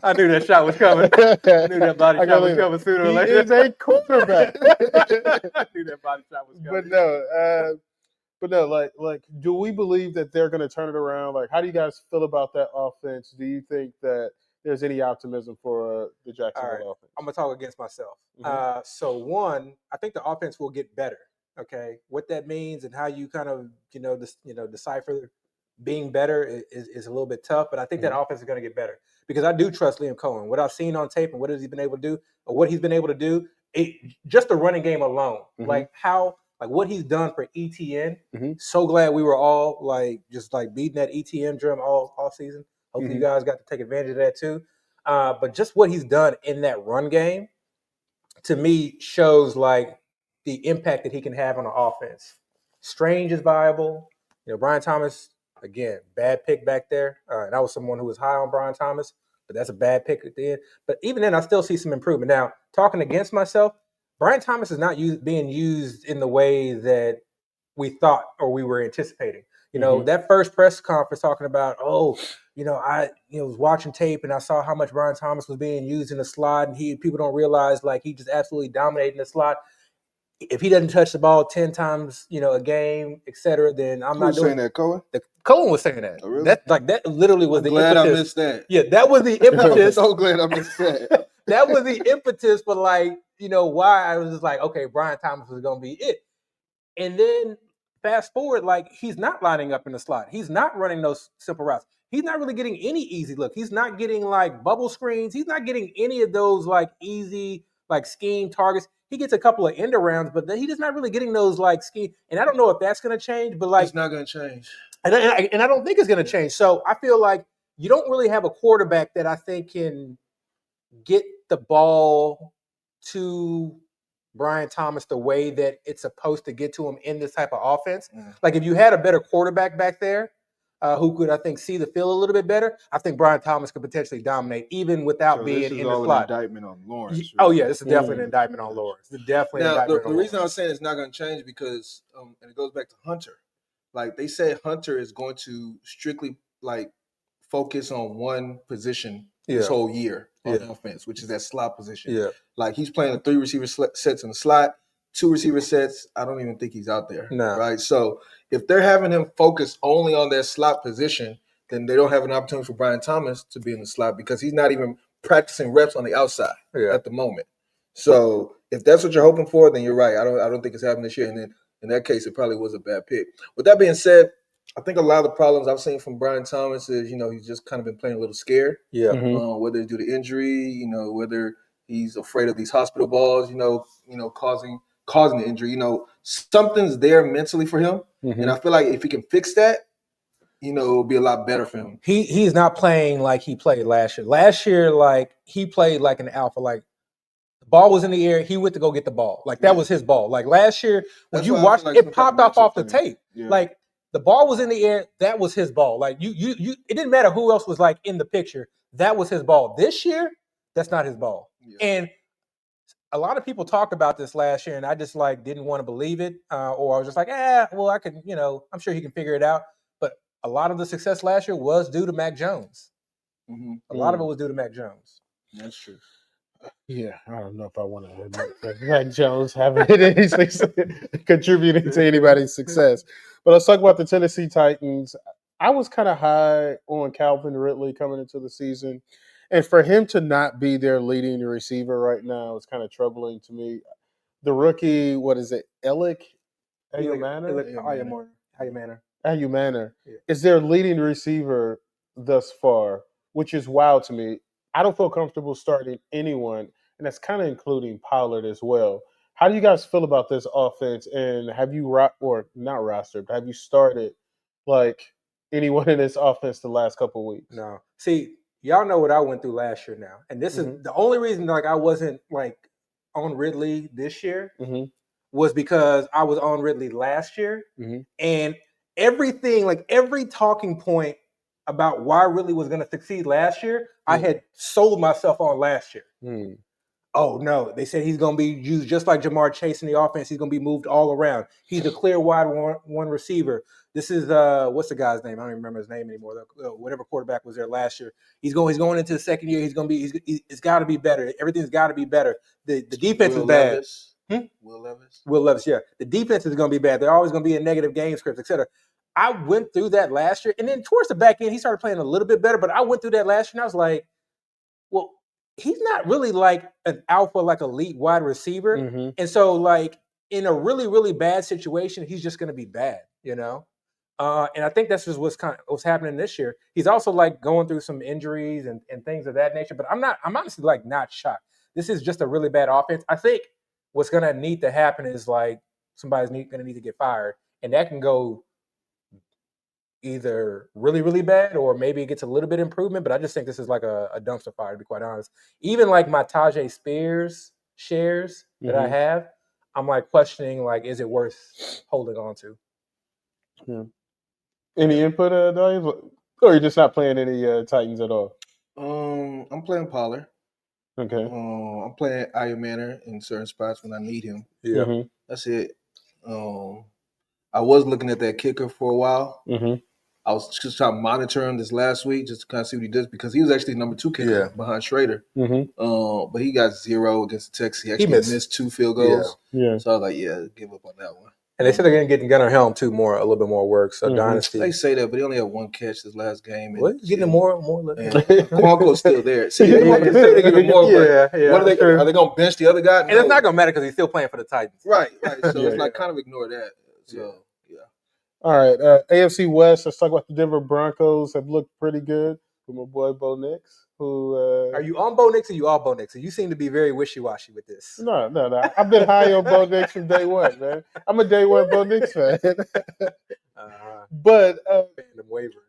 I knew that shot was coming. I knew that body shot was coming sooner or later. He is a quarterback. I knew that body shot was coming. But no, like, do we believe that they're going to turn it around? Like, how do you guys feel about that offense? Do you think that there's any optimism for the Jacksonville offense? I'm gonna talk against myself. Mhm. So one, I think the offense will get better. Okay, what that means and how you kind of decipher being better is a little bit tough. But I think that offense is going to get better because I do trust Liam Cohen. What I've seen on tape and what has he been able to do, or what he's been able to do, just the running game alone, like what he's done for ETN. So glad we were all just beating that ETN drum all season. Hopefully you guys got to take advantage of that too. But just what he's done in that run game, to me, shows like the impact that he can have on the offense. Strange is viable. Brian Thomas, again, bad pick back there. And I was someone who was high on Brian Thomas, but that's a bad pick at the end. But even then, I still see some improvement. Now, talking against myself, Brian Thomas is not being used in the way that we thought or we were anticipating. That first press conference talking about, I was watching tape and I saw how much Brian Thomas was being used in the slot, and people don't realize he just absolutely dominated in the slot. If he doesn't touch the ball 10 times, a game, et cetera, then I'm not doing saying that, Cohen? Cohen was saying that. Oh, really? That literally was I'm the glad impetus. I missed that. Yeah, that was the impetus. I'm so glad I missed that. That was the impetus for why I was just like, okay, Brian Thomas was gonna be it. And then fast forward, he's not lining up in the slot. He's not running those simple routes. He's not really getting any easy look. He's not getting bubble screens. He's not getting any of those easy scheme targets. He gets a couple of end arounds, but he's just not really getting those scheme. And I don't know if that's going to change, but it's not going to change. And I don't think it's going to change. So I feel like you don't really have a quarterback that I think can get the ball to Brian Thomas the way that it's supposed to get to him in this type of offense. If you had a better quarterback back there who could, I think, see the field a little bit better, I think Brian Thomas could potentially dominate even without being in the slot. An indictment on Lawrence. Really. Oh, yeah, this is definitely an indictment on Lawrence. The reason I was saying it's not going to change because, and it goes back to Hunter. They said Hunter is going to strictly focus on one position this whole year on offense, which is that slot position. Yeah. He's playing 3 receiver sets in the slot, 2 receiver sets. I don't even think he's out there. No. Right. So if they're having him focus only on that slot position, then they don't have an opportunity for Brian Thomas to be in the slot because he's not even practicing reps on the outside at the moment. So if that's what you're hoping for, then you're right. I don't think it's happening this year. And then in that case, it probably was a bad pick. With that being said, I think a lot of the problems I've seen from Brian Thomas is, he's just kind of been playing a little scared. Yeah. Whether it's due to injury, whether he's afraid of these hospital balls, causing the injury. Something's there mentally for him. And I feel like if he can fix that, it'll be a lot better for him. He's not playing like he played last year. Last year, he played like an alpha. The ball was in the air, he went to go get the ball. That was his ball. Last year, when you watched, it popped off the tape. Yeah. The ball was in the air, that was his ball. You it didn't matter who else was in the picture. That was his ball. This year, that's not his ball. Yeah. And a lot of people talked about this last year, and I just didn't want to believe it, or I was just well, I can, I'm sure he can figure it out. But a lot of the success last year was due to Mac Jones. A lot of it was due to Mac Jones. That's true. Yeah, I don't know if I want to admit that Mac Jones haven't hit anything contributing to anybody's success. But let's talk about the Tennessee Titans. I was kind of high on Calvin Ridley coming into the season. And for him to not be their leading receiver right now is kind of troubling to me. The rookie, what is it, Alec Ayamana? Ayu Manor Yeah. is their leading receiver thus far, which is wild to me. I don't feel comfortable starting anyone, and that's kind of including Pollard as well. How do you guys feel about this offense? And have you or not rostered? But have you started like anyone in this offense the last couple of weeks? No. See, y'all know what I went through last year now. And this is the only reason like I wasn't like on Ridley this year was because I was on Ridley last year. And everything, like every talking point about why Ridley was going to succeed last year, I had sold myself on last year. Oh no, they said he's going to be used just like Jamar Chase in the offense. He's going to be moved all around. He's the clear wide one receiver. This is what's the guy's name? I don't even remember his name anymore. Whatever quarterback was there last year. He's going into the second year. He's going to be. It's got to be better. Everything's got to be better. The defense is bad. Will Levis, yeah. The defense is going to be bad. They're always going to be in negative game scripts, etc. I went through that last year, and then towards the back end, he started playing a little bit better. But I went through that last year, and I was like, well, he's not really like an alpha, like elite wide receiver. And so, like, in a really, really bad situation, he's just going to be bad, you know? And I think that's just what's happening this year. He's also like going through some injuries and things of that nature. But I'm honestly like not shocked. This is just a really bad offense. I think what's going to need to happen is like somebody's going to need to get fired, and that can go either really, really bad or maybe it gets a little bit improvement. But I just think this is like a dumpster fire, to be quite honest. Even like my Tajay Spears shares that I have, I'm like questioning, like, is it worth holding on to? Yeah. Any input, Dave? Or you're just not playing any Titans at all? I'm playing Pollard. Okay. I'm playing Ayu Manor in certain spots when I need him. Yeah. That's it. I was looking at that kicker for a while. I was just trying to monitor him this last week just to kind of see what he does because he was actually number 2 kicker behind Schrader. But he got 0 against the Texans. He actually missed 2 field goals. Yeah. So I was like, yeah, give up on that one. And they said they're going to get Gunnar Helm too, a little bit more work. So Dynasty. They say that, but he only had 1 catch this last game. What? Getting more. Quanko's still there. See, they want to say they give him more. But what are they going to bench the other guy? And it's not going to matter because he's still playing for the Titans. Right. So it's like kind of ignore that. So yeah. All right, AFC West. Let's talk about the Denver Broncos. Have looked pretty good with my boy Bo Nix. Who are you on Bo Nix or you off Bo Nix? You seem to be very wishy-washy with this. No. I've been high on Bo Nix from day one, man. I'm a day one Bo Nix fan. But fandom wavering.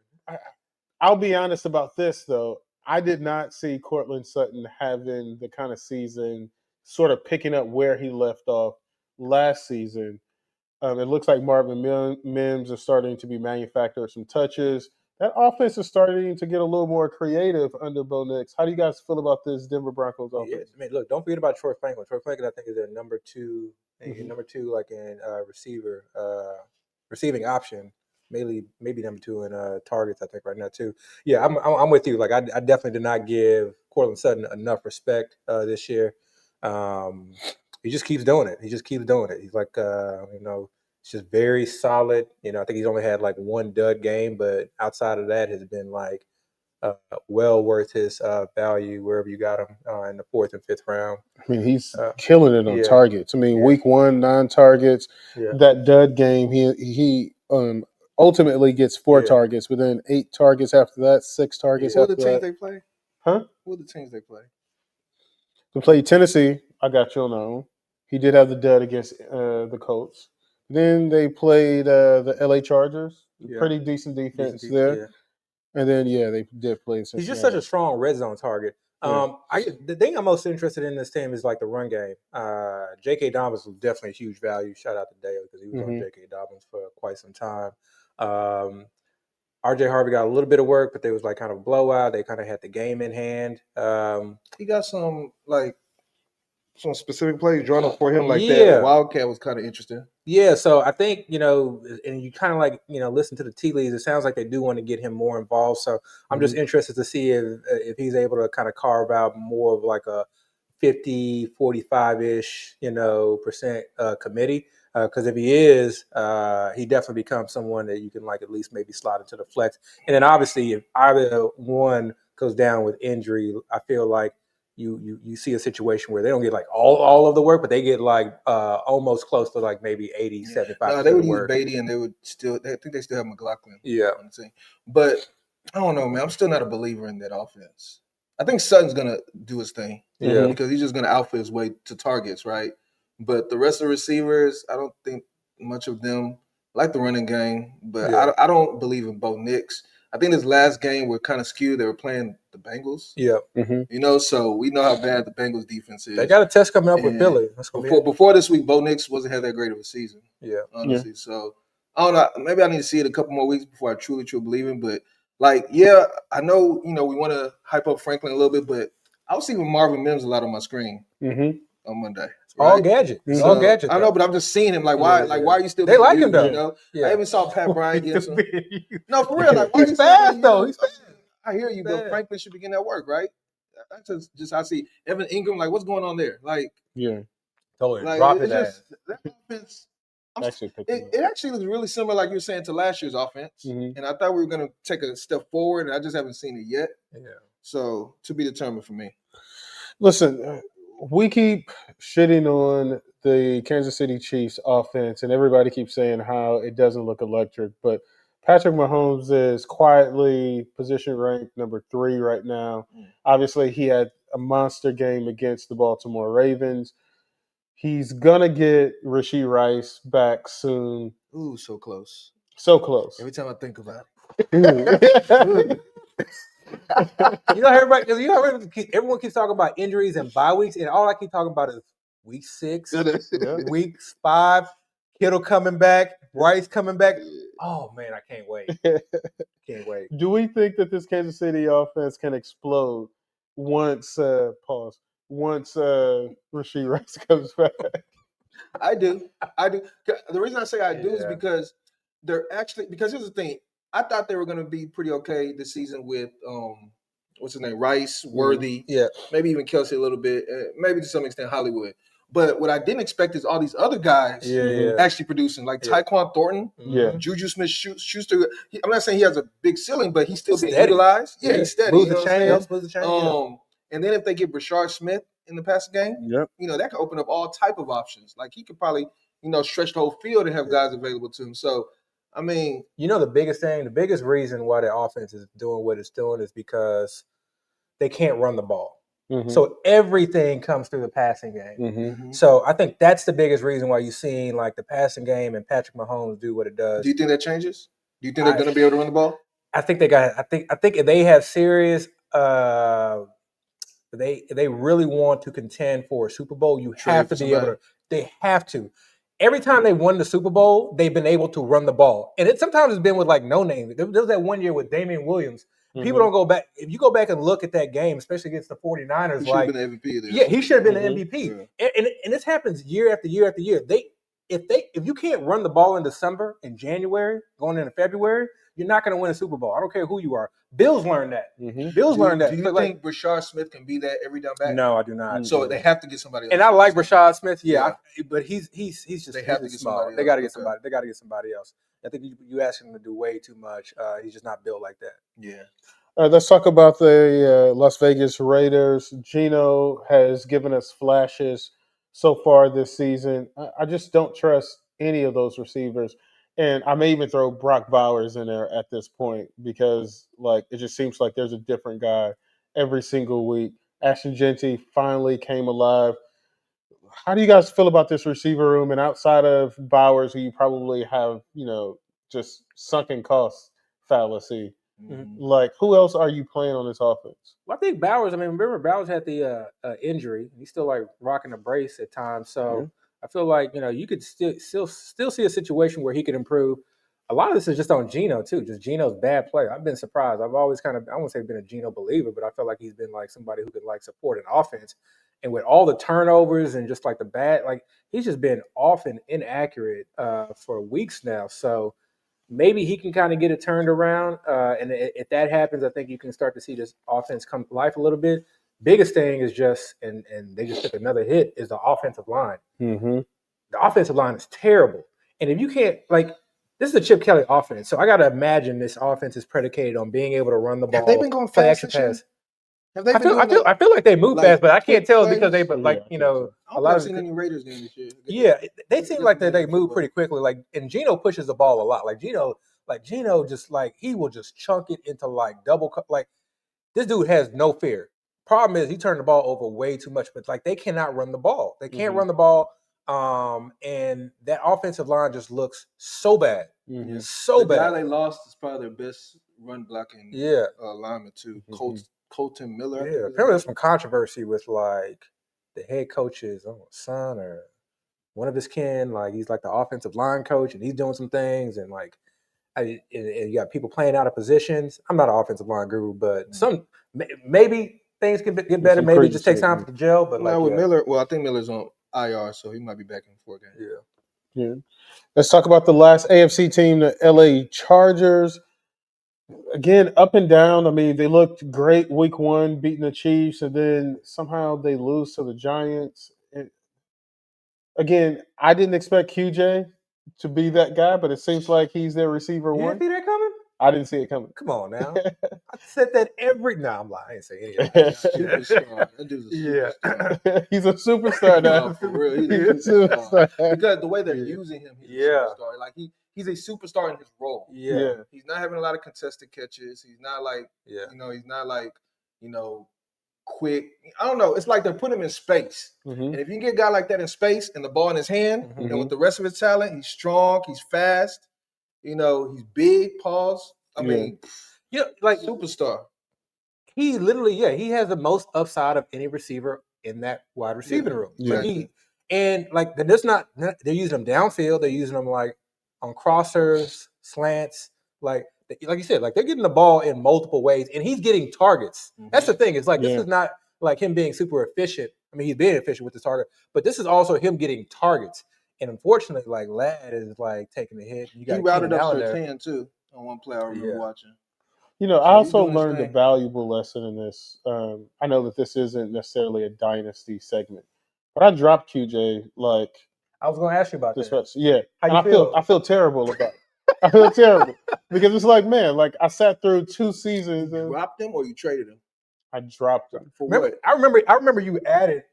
I'll be honest about this though. I did not see Cortland Sutton having the kind of season, sort of picking up where he left off last season. It looks like Marvin Mims is starting to be manufactured some touches. That offense is starting to get a little more creative under Bo Nix. How do you guys feel about this Denver Broncos offense? I mean, look, don't forget about Troy Franklin. Troy Franklin, I think, is their number 2, like in receiving option. Maybe number 2 in targets, I think, right now too. Yeah, I'm with you. Like, I definitely did not give Cortland Sutton enough respect this year. He just keeps doing it. He's like, it's just very solid. I think he's only had like 1 dud game, but outside of that, has been like well worth his value wherever you got him in the 4th and 5th round. I mean, he's killing it on targets. I mean, week 1, 9 targets. That dud game, he ultimately gets 4 targets, but then 8 targets after that, 6 targets after that. What are the teams they play? Huh? What are the teams they play? They play Tennessee. I got you on that one. He did have the dud against the Colts. Then they played the LA Chargers. Pretty decent defense there. Yeah. And then, they did play Cincinnati. He's just such a strong red zone target. The thing I'm most interested in this team is like the run game. J.K. Dobbins was definitely a huge value. Shout out to Dale because he was on J.K. Dobbins for quite some time. R.J. Harvey got a little bit of work, but they was like kind of a blowout. They kind of had the game in hand. He got some specific plays drawn up for him like that. Wildcat was kind of interesting. Yeah, so I think, and you kind of like, listen to the tea leaves. It sounds like they do want to get him more involved. So I'm just interested to see if he's able to kind of carve out more of like a 50, 45-ish, percent committee. Because if he is, he definitely becomes someone that you can like at least maybe slot into the flex. And then obviously if either one goes down with injury, I feel like you see a situation where they don't get like all of the work, but they get like almost close to like maybe 80, 75% No, they would of the use work. Beatty, and they would still. I think they still have McLaughlin. Yeah. on the team. But I don't know, man. I'm still not a believer in that offense. I think Sutton's gonna do his thing. Yeah. Because he's just gonna outfit his way to targets, right? But the rest of the receivers, I don't think much of them like the running game. But Yeah. I don't believe in Bo Nix. I think this last game were kind of skewed. They were playing the Bengals. Yeah. You know, so we know how bad the Bengals defense is. They got a test coming up with And Philly. That's gonna before this week, Bo Nix wasn't had that great of a season. Yeah. Honestly. So I don't know. Maybe I need to see it a couple more weeks before I truly believe him. But like, yeah, I know, we want to hype up Franklin a little bit, but I was seeing Marvin Mims a lot on my screen on Monday. Right? All gadget. It's all gadget. I know, but I'm just seeing him. Like, why? Like, why are you still? They like used, him though. You know? I even saw Pat Bryant get some. No, for real. Like, why he's fast though. He's fast. I hear you, but Franklin should be getting that work, right? That's just I see Evan Ingram. Like, what's going on there? Like, totally. like, Drop his ass. That offense. It actually looks really similar, like you were saying, to last year's offense. And I thought we were going to take a step forward, and I just haven't seen it yet. Yeah. So to be determined for me. Listen, we keep shitting on the Kansas City Chiefs offense, and everybody keeps saying how it doesn't look electric. But Patrick Mahomes is quietly position ranked number 3 right now. Obviously, he had a monster game against the Baltimore Ravens. He's going to get Rashee Rice back soon. Ooh, so close. So close. Every time I think about it. Everyone keeps talking about injuries and bye weeks, and all I keep talking about is week 6, week 5, Kittle coming back, Rice coming back. Oh man, I can't wait. Can't wait. Do we think that this Kansas City offense can explode once Rashee Rice comes back? I do. The reason I say I do is because because here's the thing. I thought they were going to be pretty okay this season with what's his name, Rice, Worthy, maybe even Kelsey a little bit, maybe to some extent Hollywood. But what I didn't expect is all these other guys actually producing, like Tyquan Thornton, Juju Smith-Schuster. I'm not saying he has a big ceiling, but he's still being utilized. Yeah, he's steady. Smooth the chain. And then if they get Brashard Smith in the passing game, that could open up all type of options. Like he could probably, stretch the whole field and have guys available to him. So, I mean, the biggest reason why the offense is doing what it's doing is because they can't run the ball. So everything comes through the passing game. So I think that's the biggest reason why you're seeing like the passing game and Patrick Mahomes do what it does. Do you think that changes? Do you think they're going to be able to run the ball? I think if they have serious they really want to contend for a Super Bowl, you have to be able to. They have to. Every time they won the Super Bowl, they've been able to run the ball. And sometimes it's been with like no name. There was that one year with Damian Williams. People don't go back. If you go back and look at that game, especially against the 49ers, he should have been the MVP there. Yeah, he should have been the MVP. Yeah. And this happens year after year after year. If you can't run the ball in December and January, going into February, you're not going to win a Super Bowl. I don't care who you are. Bills learned that. Bills learned that. Do you think Brashard Smith can be that every down back? No, I do not. So they have to get somebody else. And I like Brashard Smith, but he's just they have to get small. somebody. They got to get somebody. They got to get somebody else. I think you ask him to do way too much. He's just not built like that. Yeah. All right, let's talk about the Las Vegas Raiders. Geno has given us flashes so far this season. I just don't trust any of those receivers. And I may even throw Brock Bowers in there at this point because, it just seems like there's a different guy every single week. Ashton Genty finally came alive. How do you guys feel about this receiver room? And outside of Bowers, who you probably have, just sunken cost fallacy, who else are you playing on this offense? Well, I think Bowers. Remember Bowers had the injury. He's still rocking a brace at times. So I feel like you could still see a situation where he could improve. A lot of this is just on Geno too. Just Geno's bad play. I've been surprised. I've always I won't say been a Geno believer, but I feel like he's been somebody who could support an offense. And with all the turnovers and just the bad, he's just been often inaccurate for weeks now. So maybe he can kind of get it turned around. And if that happens, I think you can start to see this offense come to life a little bit. Biggest thing is just, and they just took another hit, is the offensive line. The offensive line is terrible. And if you can't, this is a Chip Kelly offense. So I got to imagine this offense is predicated on being able to run the ball. Have they been going fast action pass. Have they I been feel doing I feel like they move like, fast, but I can't quick tell because plays? they Yeah, like I you think know so. I a don't lot think I've of seen any Raiders game this year. yeah they This seem is like they different move football. pretty quickly. Like and Gino pushes the ball a lot. Like Gino just like he will just chunk it into like double like this dude has no fear. Problem is he turned the ball over way too much, but like they cannot run the ball. They can't run the ball. And that offensive line just looks so bad. Mhm. So The guy bad. they lost is probably their best run blocking Yeah. lineman too. Mhm. Colton Miller. I think Yeah. his Apparently name there's is. some controversy with like the head coach's son or one of his kin. Like he's like the offensive line coach and he's doing some things and like and you got people playing out of positions. I'm not an offensive line guru, but maybe things can get better. Some Maybe it just takes crazy time shit. for the gel. But No, like with yeah, Miller. Well, I think Miller's on IR, so he might be back in 4 games. yeah. Yeah. Let's talk about the last AFC team, the LA Chargers. Again, up and down. I mean, they looked great week one, beating the Chiefs, and then somehow they lose to the Giants. Again, I didn't expect QJ to be that guy, but it seems like he's their receiver You didn't one. see that coming? I didn't see it coming. Come on now. I said that every. No, I'm lying. I didn't say any of He's that. a superstar. That dude's a Yeah. superstar. He's a superstar No, now. for real, he's He's a a superstar. superstar. Because the way they're Yeah. using him, he's a Yeah. superstar. Like he's a superstar in his role. Yeah. He's not having a lot of contested catches. He's not like Yeah. he's not like quick. I don't know. It's like they're putting him in space. Mhm. And if you can get a guy like that in space and the ball in his hand, Mhm. and with the rest of his talent, he's strong, he's fast, he's big, pause. I Yeah. mean, Yeah, like superstar. he literally, he has the most upside of any receiver in that wide receiving room. Yeah. Like there's not they're using them downfield, they're using them like on crossers, slants, like you said, like they're getting the ball in multiple ways, and he's getting targets. That's the thing. It's like this is not like him being super efficient. I mean, he's being efficient with his target, but this is also him getting targets. And unfortunately, like Ladd is like taking the hit. You got He routed Keenan up Allen there. Sertan too on one play I remember watching. I So he's also doing his learned a thing. valuable lesson in this. I know that this isn't necessarily a dynasty segment, but I dropped QJ like I was going to ask you about this that. much. Yeah, How you and feel? I feel terrible about it. I feel terrible because it's like, man, like I sat through 2 seasons You and dropped him or you traded him? I dropped him. For Remember, what? I remember you added.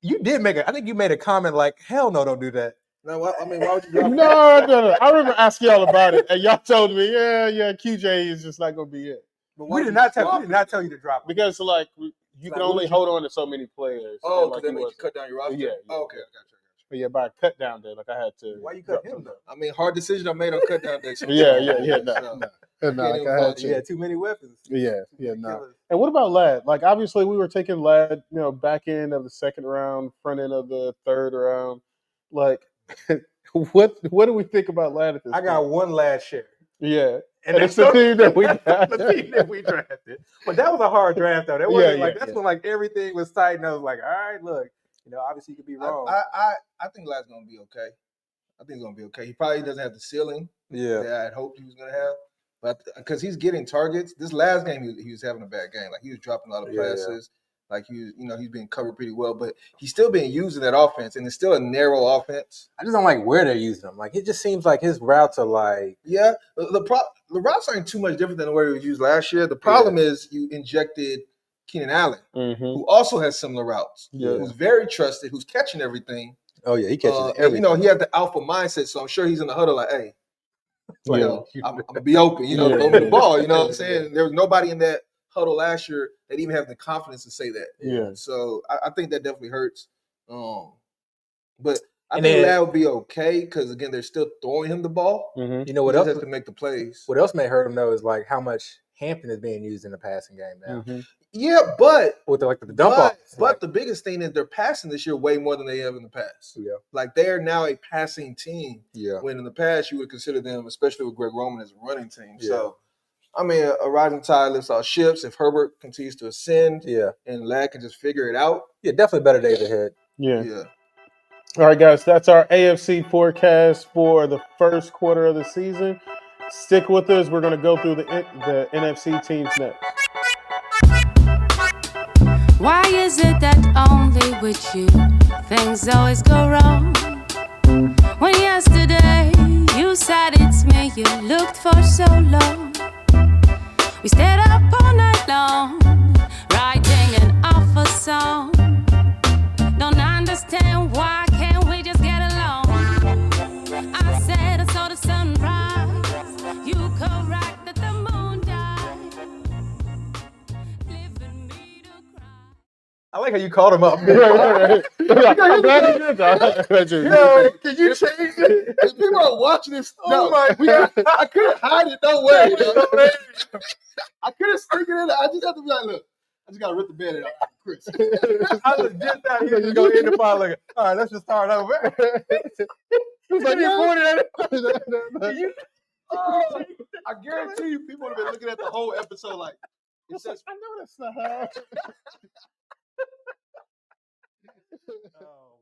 You did make I think you made a comment like, "Hell no, don't do that." No, I mean, why would you drop him? No. I remember asking y'all about it, and y'all told me, yeah, QJ is just not going to be it But why We would did you not drop tell you to drop him. because like you Like, can what only did you- hold on to so many players. Oh, and, like, because that he made you wasn't. cut down your roster? Yeah. Oh, okay, I got you. But yeah, by a cut down day, like I had to. Why you drop cut him some. though? I mean, hard decision I made on cut down day. Yeah. So, No, I no, can't like even I fault had you. He had too many weapons. Yeah, Many no. killers. And what about Ladd? Like, obviously, we were taking Ladd, back end of the second round, front end of the third round. Like, what do we think about Ladd at this I point? got one last share, Yeah, and it's the team that we got. the team that we drafted. But that was a hard draft though. That wasn't that's when like everything was tight, and I was like, all right, look, obviously you could be wrong. I think Lad's gonna be okay. I think he's gonna be okay. He probably doesn't have the ceiling that I had hoped he was gonna have, but because he's getting targets. This last game he was having a bad game. Like he was dropping a lot of passes. Like he was, he's being covered pretty well, but he's still being used in that offense, and it's still a narrow offense. I just don't like where they're using him. Like it just seems like his routes are like the routes aren't too much different than the way he was used last year. The problem is you injected Keenan Allen, who also has similar routes, who's very trusted, who's catching everything. Oh yeah, he catches everything. everything. He has the alpha mindset, so I'm sure he's in the huddle like, hey, I'm gonna be open. Throw me the ball. You know what I'm saying? There was nobody in that huddle last year that even have the confidence to say that. Yeah. So I think that definitely hurts. But I And think then- Ladd will be okay because again they're still throwing him the ball. You know what He else? just has to make the plays. What else may hurt him though is like how much Hampton is being used in the passing game now. Yeah, but With the dump off. But the biggest thing is they're passing this year way more than they have in the past. Yeah. Like they are now a passing team. Yeah. When in the past you would consider them, especially with Greg Roman, as a running team. Yeah. So I mean, a rising tide lifts all ships. If Herbert continues to ascend, Yeah. and Ladd can just figure it out, Definitely better days ahead. Yeah. All right, guys, that's our AFC forecast for the first quarter of the season. Stick with us. We're going to go through the NFC teams next. Why is it that only with you things always go wrong? When yesterday you said it's me you looked for so long. We stayed up all night long, writing I like how you called him out. I'm glad you did that. Yo, can you change it? If people are watching this, Oh my God. I couldn't hide it no way. I couldn't sneak it in. I just have to be like, look, I just got to rip the bed out, Chris. I legit thought he was just going to end the pod like, all right, let's just start over. He's like, you pointed at it. I guarantee you, people would have been looking at the whole episode like, it says, I know that's not how. Oh,